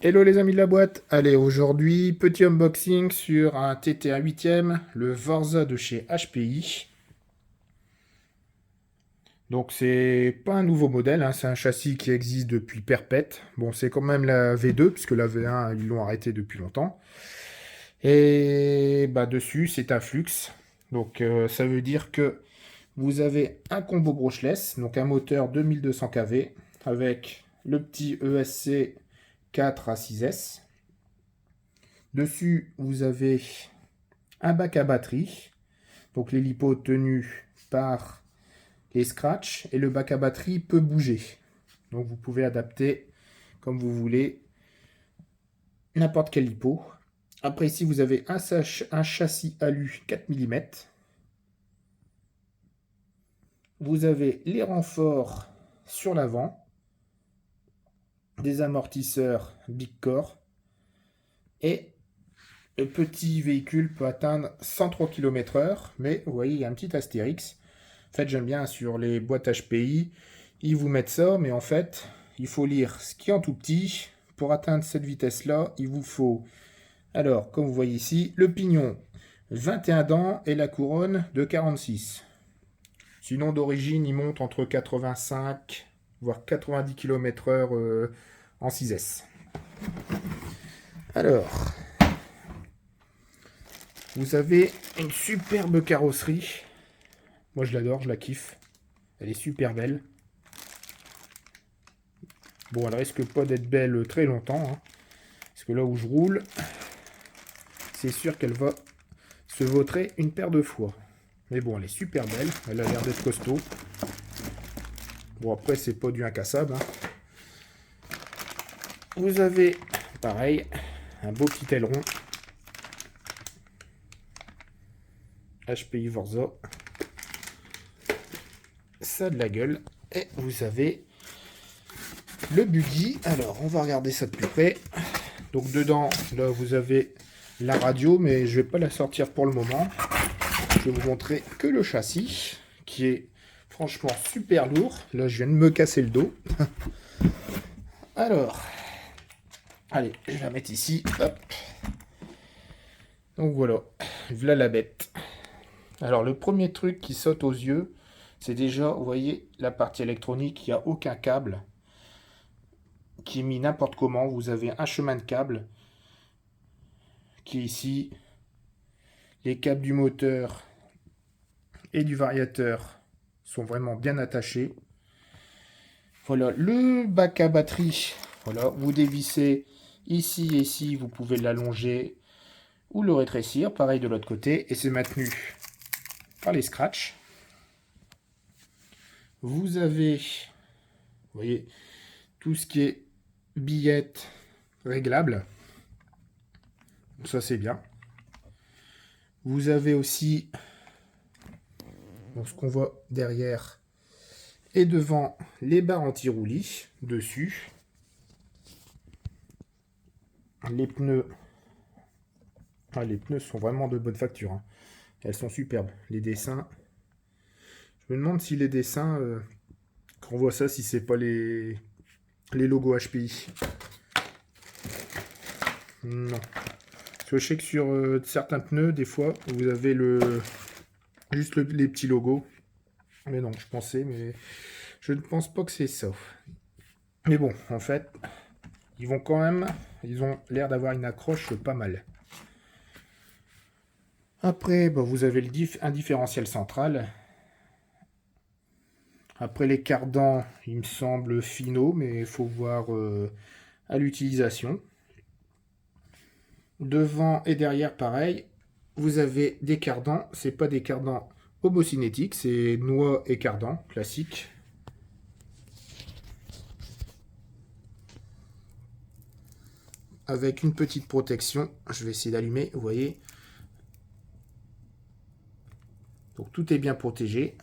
Hello les amis de la boîte. Allez, aujourd'hui, petit unboxing sur un TT1 8e, le Vorza de chez HPI. Donc c'est pas un nouveau modèle, hein, c'est un châssis qui existe depuis perpète. Bon, c'est quand même la V2, puisque la V1, ils l'ont arrêté depuis longtemps. Et bah dessus, c'est un flux. Donc ça veut dire que vous avez un combo brushless, donc un moteur 2200 kV, avec le petit ESC 4 à 6S. Dessus, vous avez un bac à batterie, donc l'hélipo tenu par les scratchs, et le bac à batterie peut bouger. Donc vous pouvez adapter comme vous voulez n'importe quel lipo. Après ici, vous avez un châssis alu 4 mm. Vous avez les renforts sur l'avant, des amortisseurs Big Core, et le petit véhicule peut atteindre 103 km/h, mais vous voyez, il y a un petit astérix. En fait, j'aime bien sur les boîtes HPI, ils vous mettent ça, mais en fait, il faut lire ce qui est en tout petit. Pour atteindre cette vitesse-là, il vous faut, alors, comme vous voyez ici, le pignon 21 dents et la couronne de 46. Sinon, d'origine, il monte entre 85 voire 90 km/h en 6S. Alors, vous avez une superbe carrosserie. Moi, je l'adore, je la kiffe. Elle est super belle. Bon, elle risque pas d'être belle très longtemps, hein, parce que là où je roule, c'est sûr qu'elle va se vautrer une paire de fois. Mais bon, elle est super belle, elle a l'air d'être costaud. Bon, après, c'est pas du incassable, hein. Vous avez, pareil, un beau petit aileron HPI Vorza. Ça a de la gueule. Et vous avez le buggy. Alors, on va regarder ça de plus près. Donc, dedans, là, vous avez la radio, mais je vais pas la sortir pour le moment. Je vais vous montrer que le châssis, qui est franchement super lourd. Là, je viens de me casser le dos. Alors, allez, je vais la mettre ici. Hop. Donc voilà, voilà la bête. Alors, le premier truc qui saute aux yeux, c'est déjà, vous voyez, la partie électronique, il n'y a aucun câble qui est mis n'importe comment. Vous avez un chemin de câble qui est ici. Les câbles du moteur et du variateur sont vraiment bien attachés. Voilà, le bac à batterie. Voilà, vous dévissez ici et ici, vous pouvez l'allonger ou le rétrécir. Pareil de l'autre côté. Et c'est maintenu par les scratchs. Vous avez, vous voyez, tout ce qui est billettes réglables. Ça, c'est bien. Vous avez aussi, donc, ce qu'on voit derrière et devant, les barres anti-roulis dessus. Les pneus, les pneus sont vraiment de bonne facture, hein. Elles sont superbes. Les dessins, je me demande si les dessins, quand on voit ça, si c'est pas les logos HPI. Non. Parce que je sais que sur certains pneus, des fois, vous avez juste les petits logos. Mais non, je pensais, mais je ne pense pas que c'est ça. Mais bon, en fait, ils ont l'air d'avoir une accroche pas mal. Après, bah, vous avez un différentiel central. Après, les cardans, il me semble finaux, mais il faut voir à l'utilisation. Devant et derrière, pareil, vous avez des cardans. C'est pas des cardans hobocinétiques, c'est noix et cardan, classique. Avec une petite protection. Je vais essayer d'allumer, vous voyez. Donc tout est bien protégé.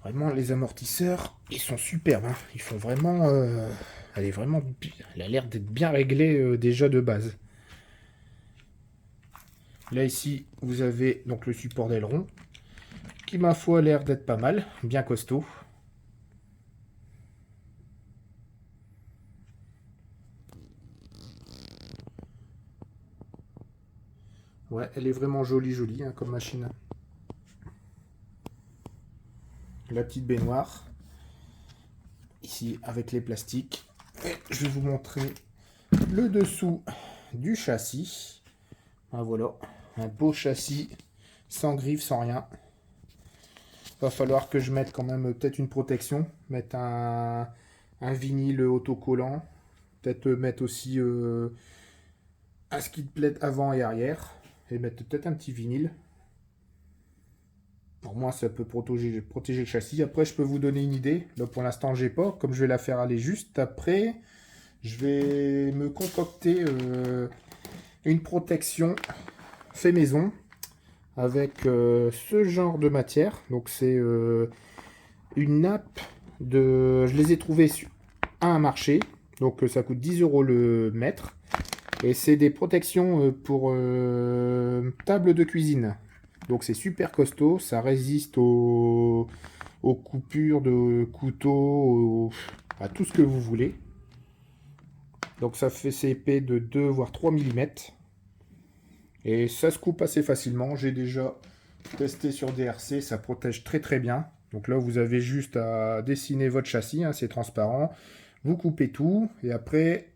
Vraiment, les amortisseurs, ils sont superbes, hein. Ils font vraiment... elle a l'air d'être bien réglée déjà de base. Là, ici, vous avez donc le support d'aileron, qui, ma foi, a l'air d'être pas mal, bien costaud. Ouais, elle est vraiment jolie hein, comme machine. La petite baignoire. Ici avec les plastiques. Et je vais vous montrer le dessous du châssis. Ah, voilà, un beau châssis sans griffes, sans rien. Va falloir que je mette quand même peut-être une protection, mettre un vinyle autocollant, peut-être mettre aussi un skid plate avant et arrière, et mettre peut-être un petit vinyle. Pour moi, ça peut protéger le châssis. Après, je peux vous donner une idée. Là, pour l'instant, j'ai pas. Comme je vais la faire aller juste après, je vais me concocter une protection fait maison avec ce genre de matière. Donc, c'est une nappe de... Je les ai trouvés à un marché. Donc, ça coûte 10 € le mètre. Et c'est des protections pour table de cuisine. Donc c'est super costaud, ça résiste aux coupures de couteau, à tout ce que vous voulez. Donc ça fait c'est épais de 2 voire 3 mm. Et ça se coupe assez facilement. J'ai déjà testé sur DRC, ça protège très très bien. Donc là vous avez juste à dessiner votre châssis, hein, c'est transparent. Vous coupez tout et après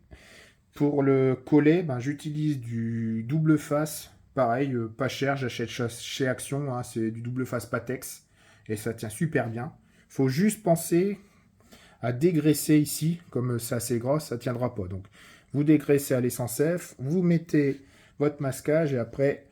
pour le coller, ben, j'utilise du double face. Pareil, pas cher, j'achète chez Action, hein, c'est du double face Patex et ça tient super bien. Faut juste penser à dégraisser ici, comme c'est assez gros, ça tiendra pas. Donc vous dégraissez à l'essence F, vous mettez votre masquage et après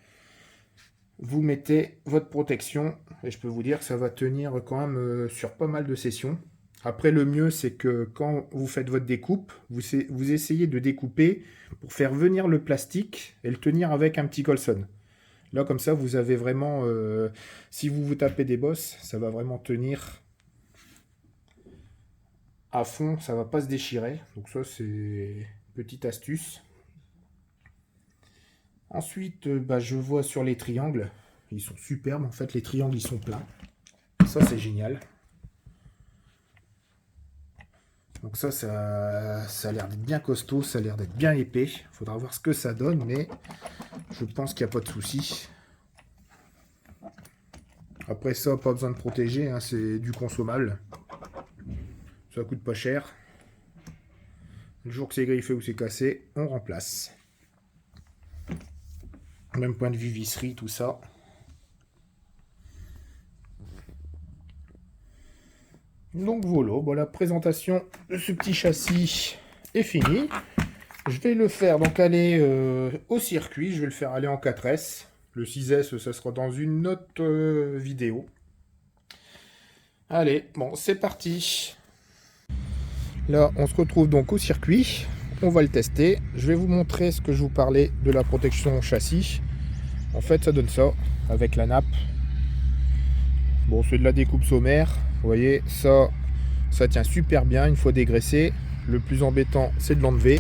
vous mettez votre protection et je peux vous dire que ça va tenir quand même sur pas mal de sessions. Après, le mieux, c'est que quand vous faites votre découpe, vous essayez de découper pour faire venir le plastique et le tenir avec un petit colson. Là, comme ça, vous avez vraiment... si vous vous tapez des bosses, ça va vraiment tenir à fond, ça va pas se déchirer. Donc ça, c'est une petite astuce. Ensuite, je vois sur les triangles, ils sont superbes. En fait, les triangles, ils sont pleins. Ça, c'est génial. Donc ça a l'air d'être bien costaud, ça a l'air d'être bien épais. Il faudra voir ce que ça donne, mais je pense qu'il n'y a pas de souci. Après ça, pas besoin de protéger, hein, c'est du consommable. Ça coûte pas cher. Le jour que c'est griffé ou c'est cassé, on remplace. Même point de vue visserie, tout ça. Donc voilà, la présentation de ce petit châssis est finie. Je vais le faire donc aller au circuit, je vais le faire aller en 4S. Le 6S, ça sera dans une autre vidéo. Allez, bon, c'est parti. Là, on se retrouve donc au circuit. On va le tester. Je vais vous montrer ce que je vous parlais de la protection châssis. En fait, ça donne ça avec la nappe. Bon, c'est de la découpe sommaire. Vous voyez, ça tient super bien une fois dégraissé. Le plus embêtant, c'est de l'enlever.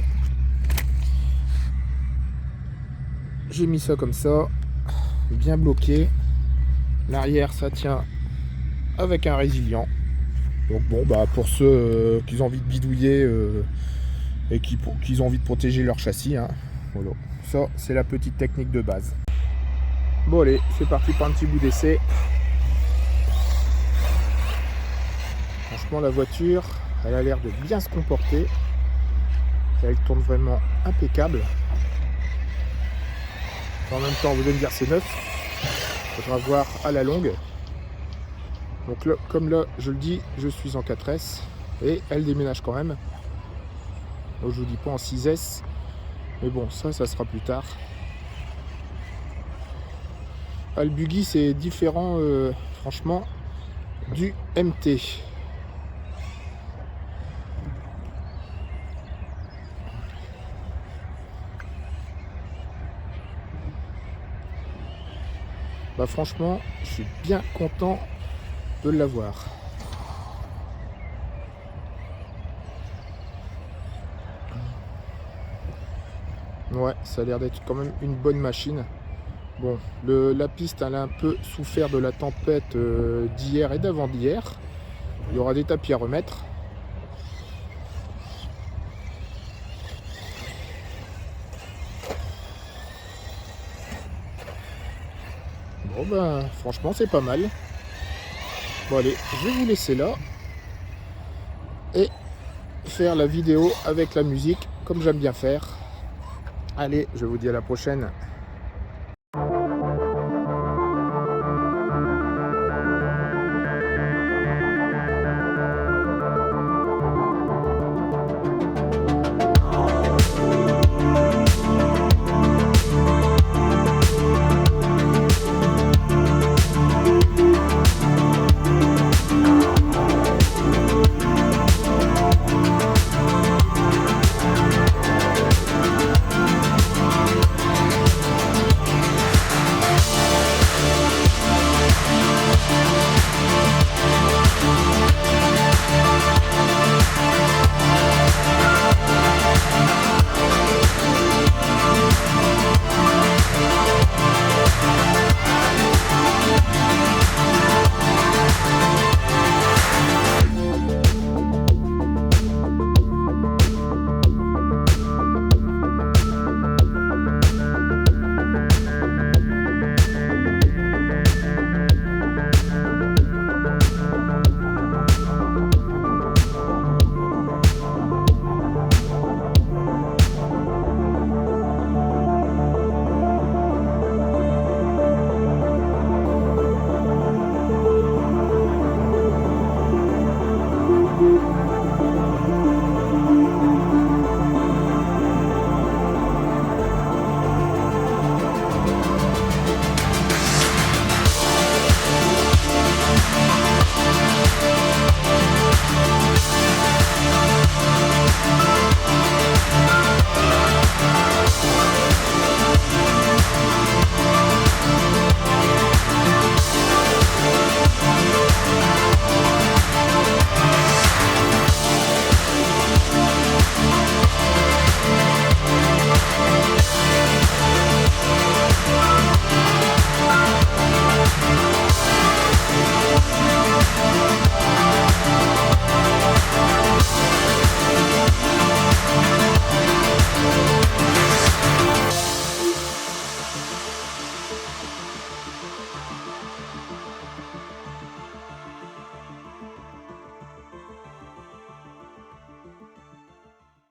J'ai mis ça comme ça, bien bloqué. L'arrière, ça tient avec un résilient. Donc bon, pour ceux qui ont envie de bidouiller et qui ont envie de protéger leur châssis, hein, voilà. Ça, c'est la petite technique de base. Bon allez, c'est parti pour un petit bout d'essai. Franchement, la voiture, elle a l'air de bien se comporter. Elle tourne vraiment impeccable. En même temps, vous allez me dire c'est neuf. Il faudra voir à la longue. Donc là, comme là, je le dis, je suis en 4S. Et elle déménage quand même. Donc, je vous dis pas en 6S. Mais bon, ça sera plus tard. Ah, le buggy, c'est différent, franchement, du MT. Franchement, je suis bien content de l'avoir. Ouais, ça a l'air d'être quand même une bonne machine. Bon, la piste, elle a un peu souffert de la tempête d'hier et d'avant-d'hier. Il y aura des tapis à remettre. Bon ben, franchement, c'est pas mal. Bon allez, je vais vous laisser là et faire la vidéo avec la musique, comme j'aime bien faire. Allez, je vous dis à la prochaine.